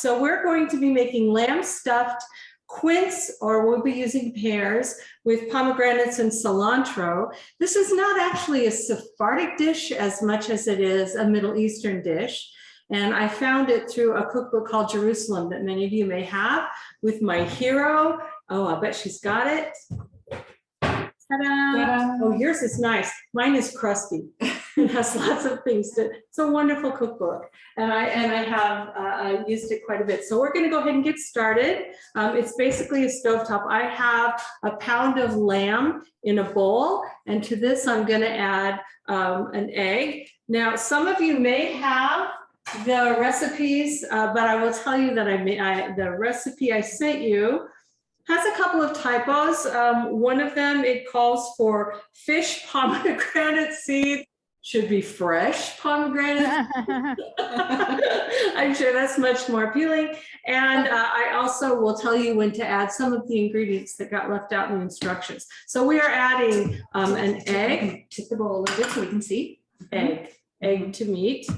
So we're going to be making lamb stuffed quince, or we'll be using pears with pomegranates and cilantro. This is not actually a Sephardic dish as much as it is a Middle Eastern dish. And I found it through a cookbook called Jerusalem that many of you may have with my hero. Oh, I bet she's got it. Ta-da! Oh, yours is nice. Mine is crusty. It has lots of things to. It's a wonderful cookbook, and I have used it quite a bit. So we're going to go ahead and get started. It's basically a stovetop. I have a pound of lamb in a bowl, and to this I'm going to add an egg. Now, some of you may have the recipes, but I will tell you that the recipe I sent you has a couple of typos. One of them, it calls for fish pomegranate seeds. Should be fresh pomegranate. I'm sure that's much more appealing. And I also will tell you when to add some of the ingredients that got left out in the instructions. So we are adding an egg. Tip the bowl a little bit so we can see. Egg to meat.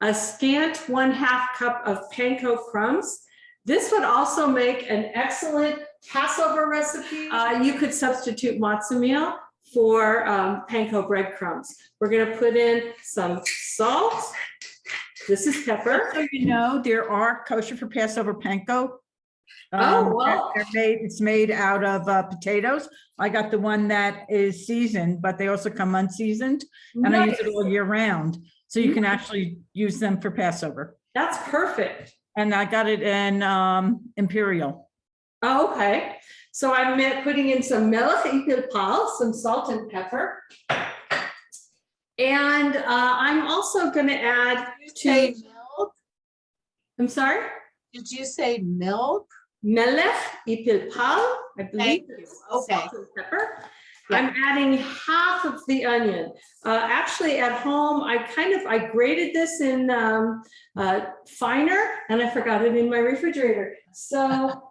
A scant 1/2 cup of panko crumbs. This would also make an excellent Passover recipe. You could substitute matzah meal for panko breadcrumbs. We're going to put in some salt. This is pepper. So you know, there are kosher for Passover panko. Well. It's made out of potatoes. I got the one that is seasoned, but they also come unseasoned, and I use it all year round. So you can actually use them for Passover. That's perfect. And I got it in Imperial. Oh, okay. So I'm putting in some melech pal, some salt and pepper. And I'm also going to add milk? I'm sorry? Did you say milk? Melech pal, I believe. Okay. Salt and pepper. Yeah. I'm adding half of the onion. Actually, at home, I grated this in finer, and I forgot it in my refrigerator. So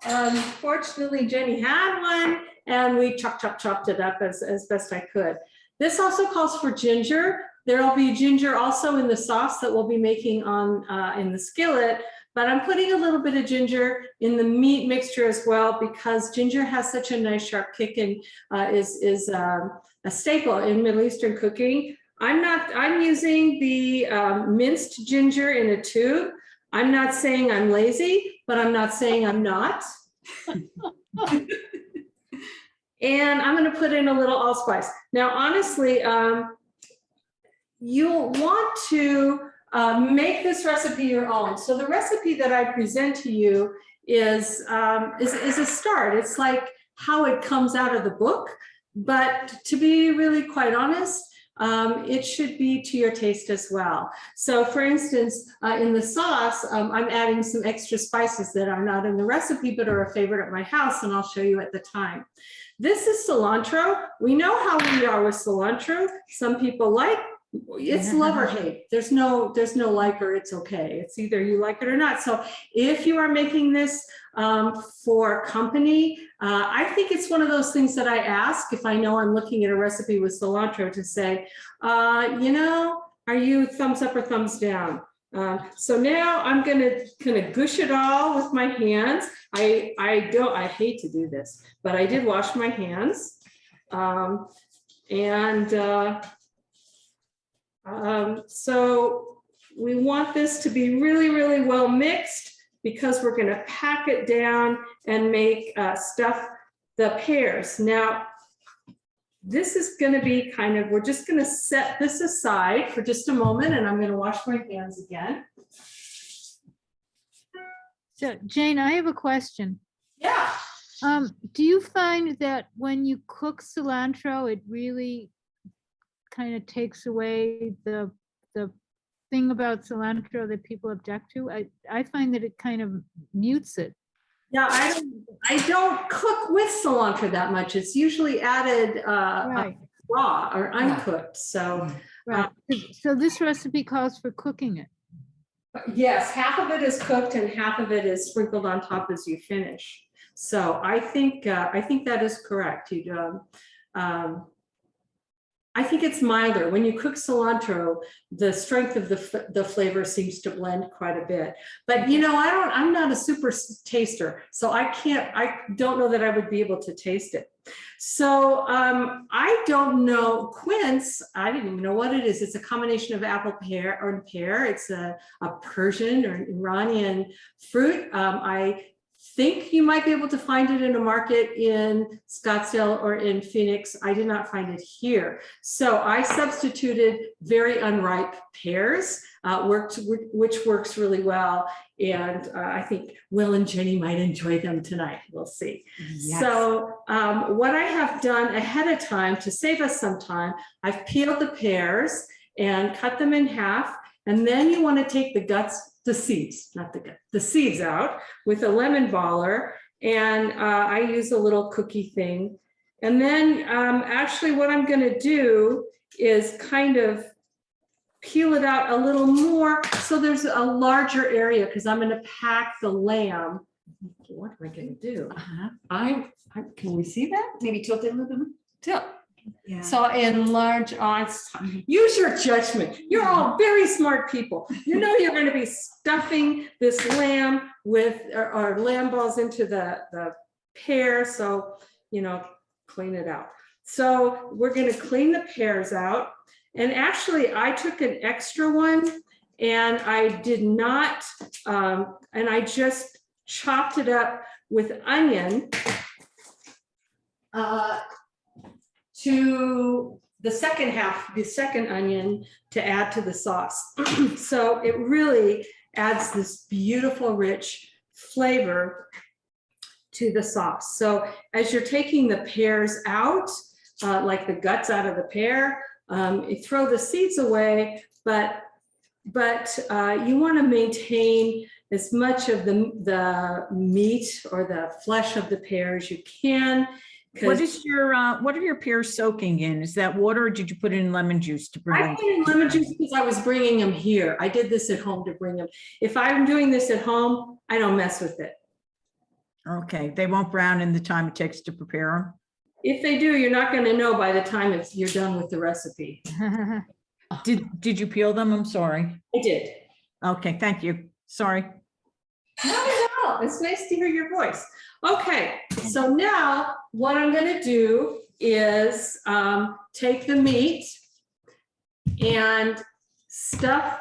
fortunately, Jenny had one, and we chopped it up as best I could. This also calls for ginger. There'll be ginger also in the sauce that we'll be making on in the skillet. But I'm putting a little bit of ginger in the meat mixture as well, because ginger has such a nice sharp kick and is a staple in Middle Eastern cooking. I'm using the minced ginger in a tube. I'm not saying I'm lazy, but I'm not saying I'm not. And I'm going to put in a little allspice. Now, honestly, you'll want to make this recipe your own. So the recipe that I present to you is a start. It's like how it comes out of the book, but to be really quite honest, it should be to your taste as well. So for instance, in the sauce, I'm adding some extra spices that are not in the recipe, but are a favorite at my house, and I'll show you at the time. This is cilantro. We know how we are with cilantro. Some people like it's love or hate. There's no like or it's okay. It's either you like it or not. So if you are making this for company, I think it's one of those things that I ask if I know I'm looking at a recipe with cilantro to say, are you thumbs up or thumbs down? So now I'm gonna kind of gush it all with my hands. I hate to do this, but I did wash my hands. So we want this to be really, really well mixed, because we're going to pack it down and make stuff the pears. Now, this is going to be we're just going to set this aside for just a moment, and I'm going to wash my hands again. So Jane, I have a question. Yeah. Do you find that when you cook cilantro, it really kind of takes away the thing about cilantro that people object to? I find that it kind of mutes it. Yeah, I don't cook with cilantro that much. It's usually added Right. raw or uncooked. So Right. So this recipe calls for cooking it. yes, half of it is cooked and half of it is sprinkled on top as you finish. So I think that is correct. I think it's milder. When you cook cilantro, the strength of the flavor seems to blend quite a bit. But you know, I'm not a super taster, so I don't know that I would be able to taste it. So I don't know, quince, I didn't even know what it is. It's a combination of apple pear. It's a Persian or an Iranian fruit. I think you might be able to find it in a market in Scottsdale or in Phoenix. I did not find it here. So I substituted very unripe pears, which works really well. And I think Will and Jenny might enjoy them tonight. We'll see. Yes. So what I have done ahead of time to save us some time, I've peeled the pears and cut them in half. And then you want to take the guts, the seeds, not the gut, the seeds out with a lemon baller. And I use a little cookie thing. And then actually what I'm going to do is kind of peel it out a little more so there's a larger area, because I'm going to pack the lamb. What am I going to do? Can we see that? Maybe tilt it a little bit. Tilt. Yeah. So enlarge, use your judgment. You're all very smart people. You know you're going to be stuffing this lamb with or lamb balls into the pear. So, you know, clean it out. So we're going to clean the pears out. And actually I took an extra one and I did not, and I just chopped it up with onion. To the second half, the second onion to add to the sauce. So it really adds this beautiful, rich flavor to the sauce. So as you're taking the pears out, like the guts out of the pear, you throw the seeds away, but you want to maintain as much of the meat or the flesh of the pear as you can. What are your pears soaking in? Is that water, or did you put it in lemon juice to bring? I put in lemon juice because I was bringing them here. I did this at home to bring them. If I'm doing this at home, I don't mess with it. Okay, they won't brown in the time it takes to prepare them? If they do, you're not going to know by the time you're done with the recipe. Did you peel them? I'm sorry. I did. Okay, thank you. Sorry. No, it's nice to hear your voice. Okay, so now what I'm going to do is take the meat and stuff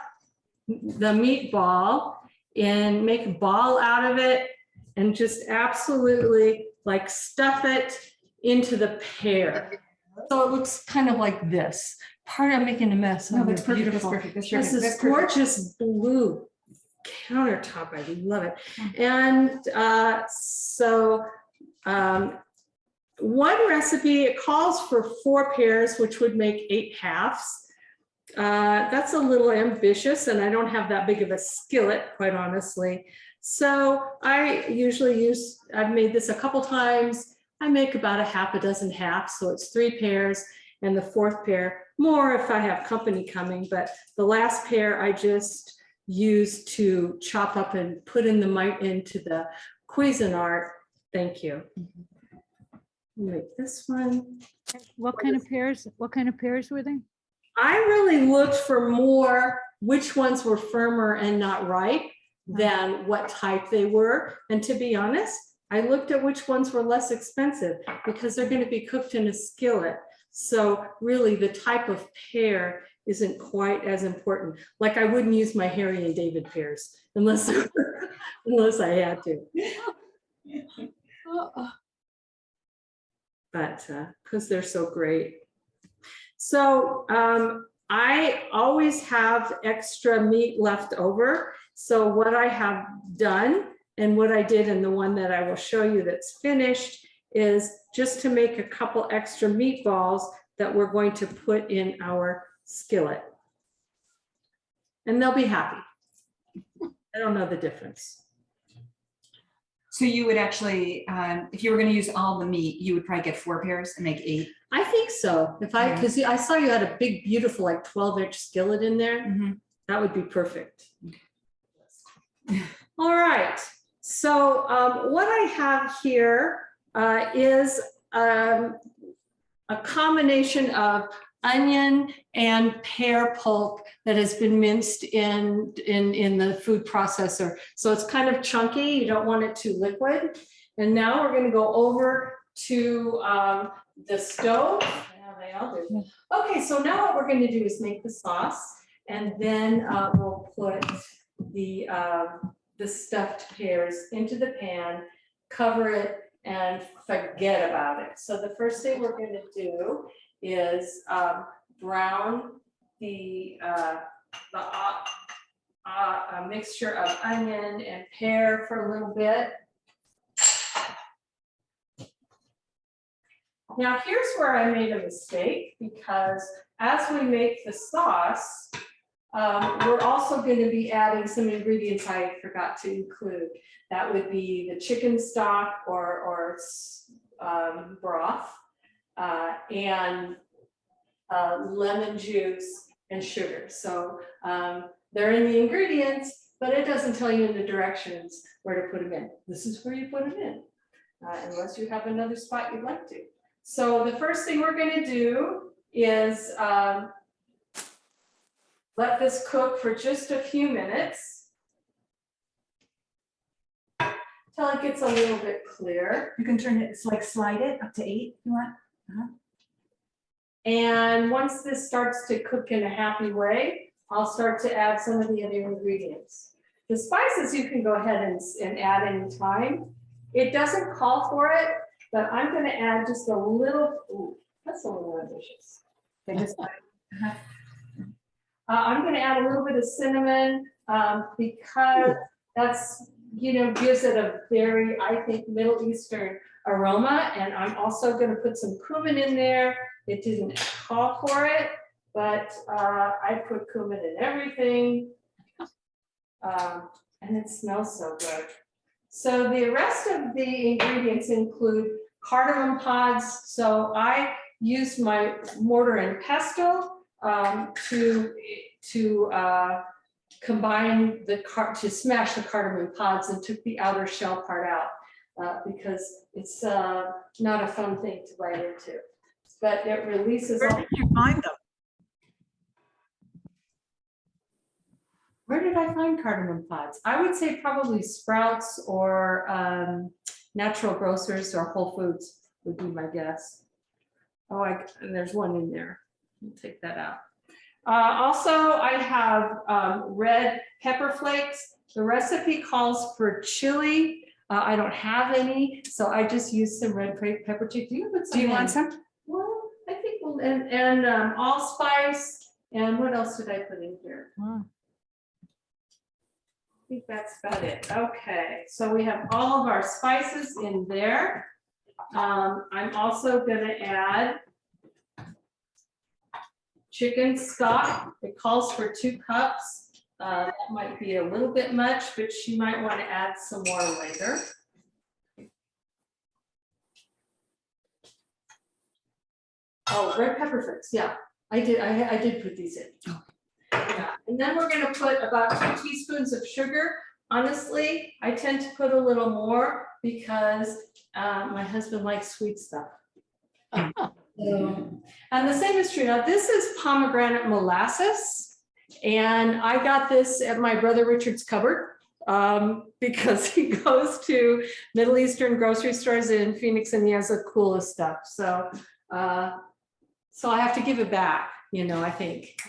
the meatball and make a ball out of it and just absolutely like stuff it into the pear. So it looks kind of like this. Pardon, I'm making a mess. No, that's Oh, perfect. beautiful. That's perfect. That's This perfect. is That's perfect. gorgeous blue countertop. I love it. And so one recipe, it calls for 4 pears, which would make 8 halves. That's a little ambitious, and I don't have that big of a skillet, quite honestly. So I usually I've made this a couple times. I make about a half a dozen halves, so it's 3 pears, and the 4th pear, more if I have company coming, but the last pear I just use to chop up and put into the Cuisinart. Thank you. Make this one. What kind of pears were they? I really looked for more which ones were firmer and not ripe than what type they were. And to be honest, I looked at which ones were less expensive because they're going to be cooked in a skillet. So really the type of pear isn't quite as important. Like I wouldn't use my Harry and David pears unless I had to. But because they're so great. So I always have extra meat left over. So what I have done and what I did in the one that I will show you that's finished is just to make a couple extra meatballs that we're going to put in our skillet. And they'll be happy. I don't know the difference. So you would actually, if you were going to use all the meat, you would probably get 4 pears and make 8. I think so. Because I saw you had a big, beautiful, like 12-inch skillet in there. Mm-hmm. That would be perfect. All right. So what I have here is a combination of onion and pear pulp that has been minced in the food processor. So it's kind of chunky. You don't want it too liquid. And now we're going to go over to the stove. Yeah, they all do. Okay, so now what we're going to do is make the sauce, and then we'll put the stuffed pears into the pan, cover it, and forget about it. So the first thing we're going to do is brown a mixture of onion and pear for a little bit. Now here's where I made a mistake, because as we make the sauce, we're also going to be adding some ingredients I forgot to include. That would be the chicken stock or broth, and lemon juice and sugar. So they're in the ingredients, but it doesn't tell you in the directions where to put them in. This is where you put them in, unless you have another spot you'd like to. So the first thing we're going to do is let this cook for just a few minutes till it gets a little bit clear. You can turn it, it's like slide it up to 8 if you want. And once this starts to cook in a happy way, I'll start to add some of the other ingredients. The spices you can go ahead and add any time. It doesn't call for it, but I'm going to add just a little. Ooh, that's a little ambitious. Okay, just, I'm going to add a little bit of cinnamon because that's, gives it a very, I think, Middle Eastern aroma. And I'm also going to put some cumin in there. It didn't call for it, but I put cumin in everything. And it smells so good. So the rest of the ingredients include cardamom pods. So I used my mortar and pestle to combine to smash the cardamom pods, and took the outer shell part out because it's not a fun thing to bite into. But it releases. Where did you find them? Where did I find cardamom pods? I would say probably Sprouts or Natural Grocers or Whole Foods would be my guess. Oh, and there's one in there. We'll take that out. Also, I have red pepper flakes. The recipe calls for chili. I don't have any, so I just use some red pepper chick. Do you want some? Well, I think we'll, and allspice. And what else did I put in here? Wow. I think that's about it. Okay, so we have all of our spices in there. I'm also going to add chicken stock. It calls for 2 cups. That might be a little bit much, but she might want to add some more later. Oh, red pepper flakes. Yeah, I did put these in. Oh. Yeah. And then we're going to put about 2 teaspoons of sugar. Honestly, I tend to put a little more because my husband likes sweet stuff. And the same is true. Now, this is pomegranate molasses, and I got this at my brother Richard's cupboard because he goes to Middle Eastern grocery stores in Phoenix, and he has the coolest stuff. So, so I have to give it back, I think.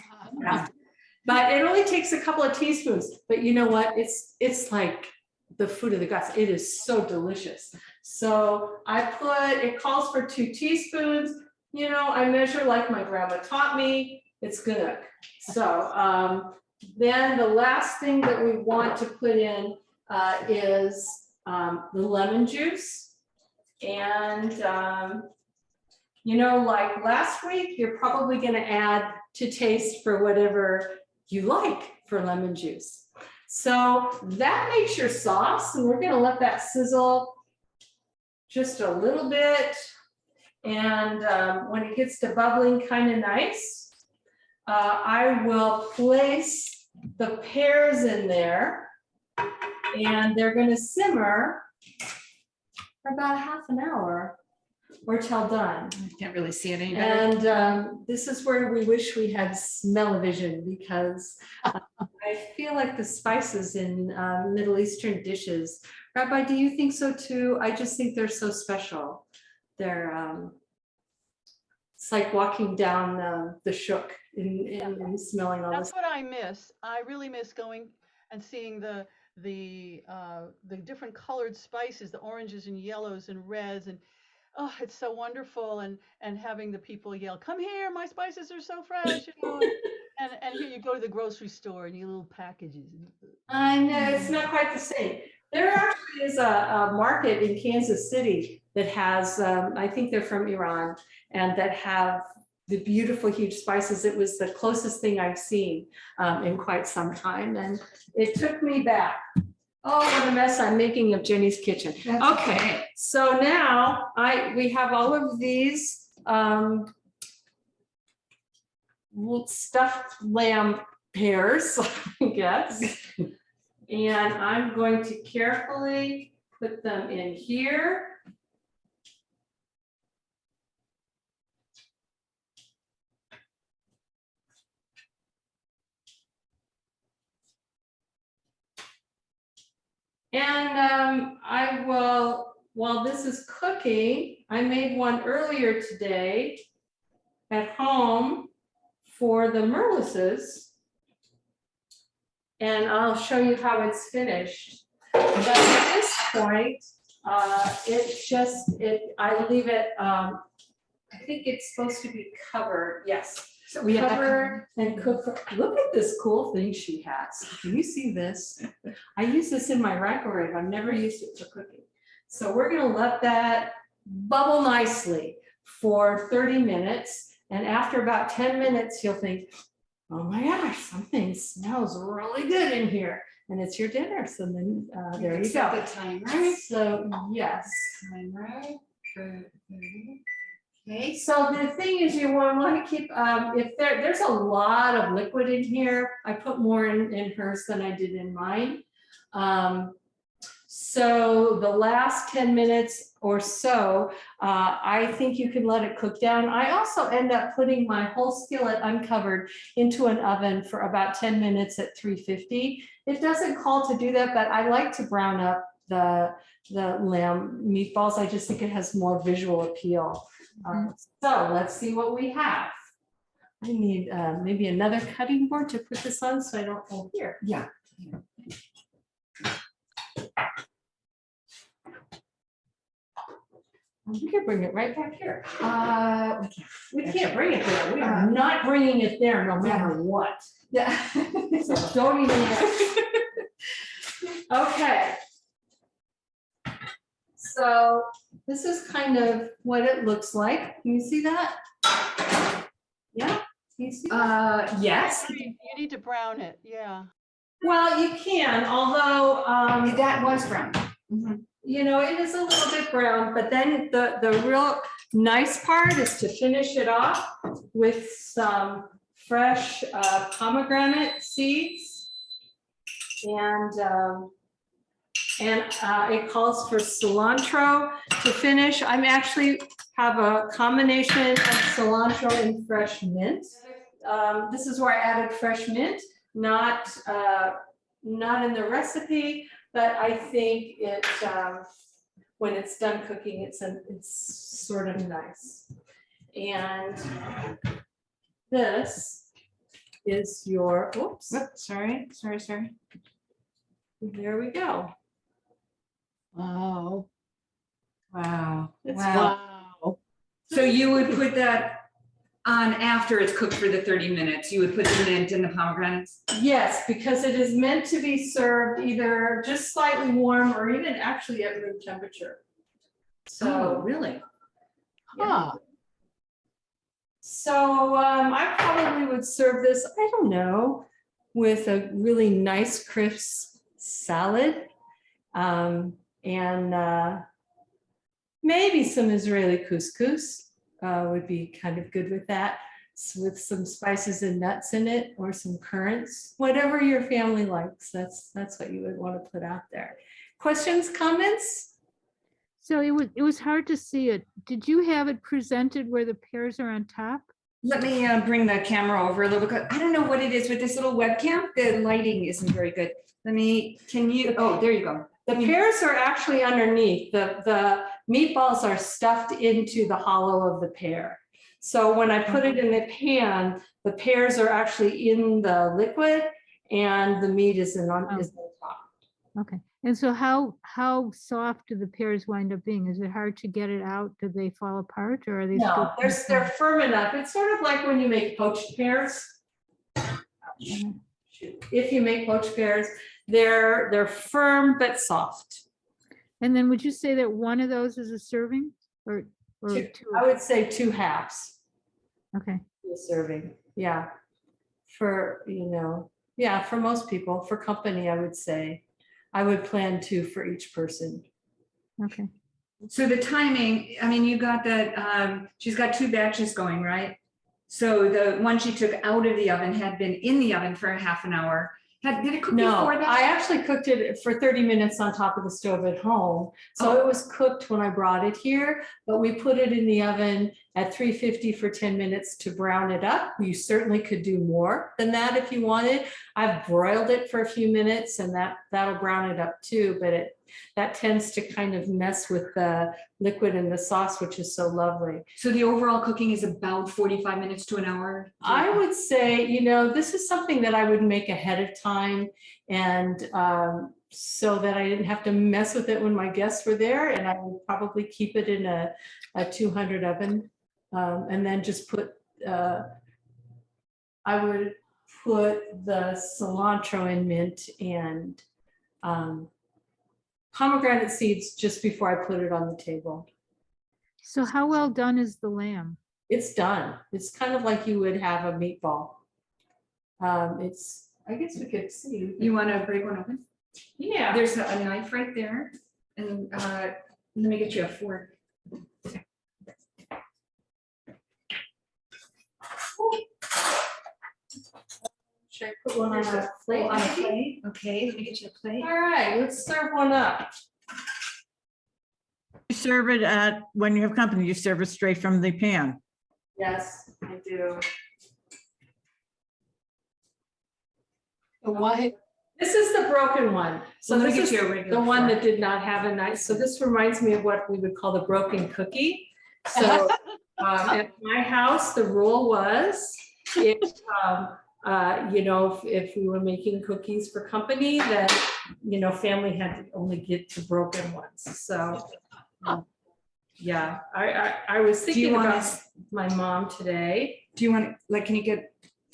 But it only takes a couple of teaspoons. But you know what? It's like the food of the gods. It is so delicious. So it calls for 2 teaspoons. I measure like my grandma taught me. It's good. So then the last thing that we want to put in is the lemon juice. And, like last week, you're probably going to add to taste for whatever you like for lemon juice. So that makes your sauce, and we're going to let that sizzle just a little bit. And when it gets to bubbling kind of nice, I will place the pears in there, and they're going to simmer for about half an hour. Ortel done. I can't really see it any better. And this is where we wish we had smell-o-vision, because I feel like the spices in Middle Eastern dishes. Rabbi, do you think so too? I just think they're so special. They're it's like walking down the shuk and smelling all That's this. what I miss. I really miss going and seeing the different colored spices, the oranges and yellows and reds, and oh, it's so wonderful. And having the people yell, "Come here, my spices are so fresh," you know. And here you go to the grocery store and you little packages. I know, it's not quite the same. There actually is a market in Kansas City that has, I think they're from Iran, and that have the beautiful huge spices. It was the closest thing I've seen in quite some time, and it took me back. Oh, what a mess I'm making of Jenny's kitchen. Okay, so now we have all of these stuffed lamb pears, I guess. And I'm going to carefully put them in here. And I will, while this is cooking, I made one earlier today at home for the Merlisses. And I'll show you how it's finished. But at this point, I leave it, I think it's supposed to be covered, yes. So we have that Covered and cooked. Look at this cool thing she has. Can you see this? I use this in my microwave. I've never used it for cooking. So we're gonna let that bubble nicely for 30 minutes. And after about 10 minutes, you'll think, oh my gosh, something smells really good in here. And it's your dinner. So then there you Set go. the timer. So yes. Timer. Okay, so the thing is, you want to keep, if there's a lot of liquid in here, I put more in hers than I did in mine. So the last 10 minutes or so, I think you can let it cook down. I also end up putting my whole skillet uncovered into an oven for about 10 minutes at 350. It doesn't call to do that, but I like to brown up the lamb meatballs. I just think it has more visual appeal. So let's see what we have. I need maybe another cutting board to put this on so I don't fall here. Yeah. We can bring it right back here. We can't bring it there. We are not bringing it there no matter what. Yeah. So don't even. Okay. So this is kind of what it looks like. Can you see that? Yeah, can you see that? Yes, You need to brown it, yeah. Well, you can, although, that was brown. Mhm. you know, it is a little bit brown, but then the real nice part is to finish it off with some fresh pomegranate seeds. And it calls for cilantro to finish. I'm actually have a combination of cilantro and fresh mint. This is where I added fresh mint, not in the recipe, but I think it when it's done cooking, it's sort of nice. And this is your, oops. Whoops, sorry. There we go. Wow. Wow. It's Wow. So you would put that on after it's cooked for the 30 minutes. You would put the mint and the pomegranates? Yes, because it is meant to be served either just slightly warm or even actually at room temperature. So really? Huh. So I probably would serve this, I don't know, with a really nice crisp salad and maybe some Israeli couscous would be kind of good with that, with some spices and nuts in it or some currants, whatever your family likes. That's what you would want to put out there. Questions, comments? So it was hard to see it. Did you have it presented where the pears are on top? Let me bring the camera over a little bit. I don't know what it is with this little webcam. The lighting isn't very good. Oh, there you go. The pears are actually underneath. The meatballs are stuffed into the hollow of the pear. So when I put it in the pan, the pears are actually in the liquid and the meat is on top. Okay. And so how soft do the pears wind up being? Is it hard to get it out? Do they fall apart or are they No, still? they're firm enough. It's sort of like when you make poached pears. If you make poached pears, they're firm but soft. And then would you say that one of those is a serving or two? I would say 2 halves Okay. a serving. Yeah. For, for most people, for company, I would say, I would plan 2 for each person. Okay. So the timing, I mean, you got that, she's got 2 batches going, right? So the one she took out of the oven had been in the oven for a half an hour. Did it cook No, before that? I actually cooked it for 30 minutes on top of the stove at home. So it was cooked when I brought it here, but we put it in the oven at 350 for 10 minutes to brown it up. You certainly could do more than that if you wanted. I've broiled it for a few minutes and that'll brown it up too, but that tends to kind of mess with the liquid in the sauce, which is so lovely. So the overall cooking is about 45 minutes to an hour? I would say, this is something that I would make ahead of time and so that I didn't have to mess with it when my guests were there. And I would probably keep it in a 200 oven and then just I would put the cilantro in mint and pomegranate seeds just before I put it on the table. So how well done is the lamb? It's done. It's kind of like you would have a meatball. I guess we could see. You want to break one open? Yeah. There's a knife right there. And let me get you a fork. Should I put one on a plate? On a plate? Okay, let me get you a plate. All right, let's serve one up. You serve it when you have company, you serve it straight from the pan. Yes, I do. Why? This is the broken one. So Let me this get is you a regular the one fork. that did not have a knife. So this reminds me of what we would call the broken cookie. So at my house, the rule was if we were making cookies for company, then, family had to only get the broken ones. So, yeah, I was thinking about my mom today. Do you want, can you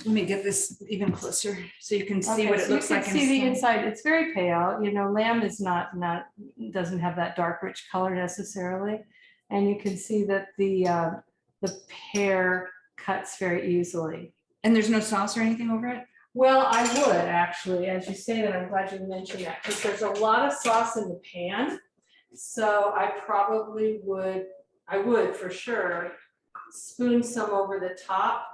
let me get this even closer so you can see Okay, what it so looks like. You can see the inside. It's very pale. Lamb is doesn't have that dark, rich color necessarily. And you can see that the pear cuts very easily. And there's no sauce or anything over it? Well, I would actually, as you say that, I'm glad you mentioned that, because there's a lot of sauce in the pan. So I would for sure spoon some over the top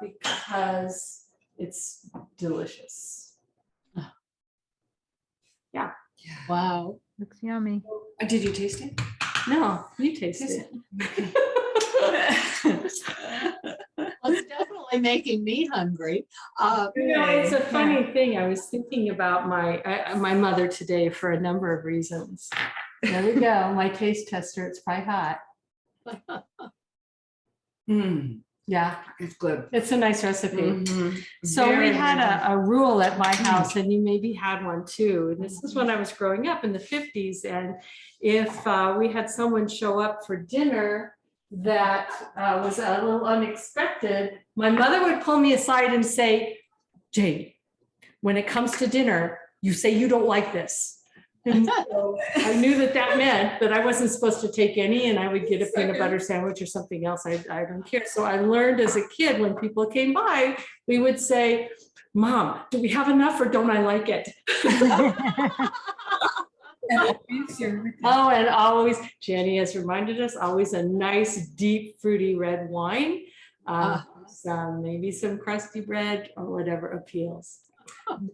because it's delicious. Yeah. Wow. Looks yummy. Did you taste it? No, you taste Taste it. Well, it's definitely making me hungry. It's a funny thing. I was thinking about my mother today for a number of reasons. There we go. My taste tester. It's probably hot. Yeah, It's good. it's a nice recipe. Mhm. So Very we had nice. a rule at my house, and you maybe had one too. And this is when I was growing up in the 50s. And if we had someone show up for dinner that was a little unexpected, my mother would pull me aside and say, "Jane, when it comes to dinner, you say you don't like this." And so I knew that meant that I wasn't supposed to take any, and I would get a peanut butter sandwich or something else. I don't care. So I learned as a kid, when people came by, we would say, "Mom, do we have enough or don't I like it?" Oh, and always, Jenny has reminded us, always a nice, deep, fruity red wine. Maybe some crusty bread or whatever appeals.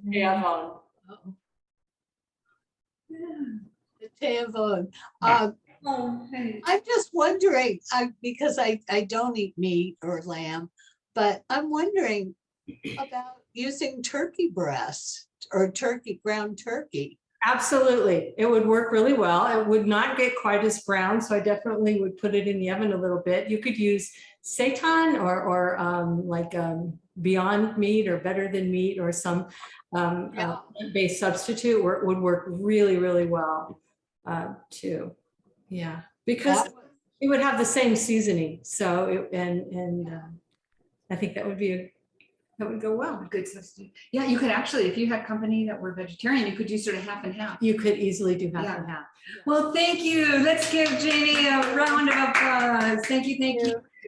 Yeah, Tavon. Oh, hey. I'm just wondering, because I don't eat meat or lamb, but I'm wondering about using turkey breast or ground turkey. Absolutely. It would work really well. It would not get quite as brown, so I definitely would put it in the oven a little bit. You could use seitan or Beyond Meat or Better Than Meat or some plant-based substitute where it would work really, really well too. Yeah, because it would have the same seasoning. So I think that would be that would go well. A good substitute. Yeah, you could actually, if you had company that were vegetarian, you could do sort of half and half. You could easily do half Yeah. and half. Well, thank you. Let's give Jaine a round of applause. Thank you, thank you.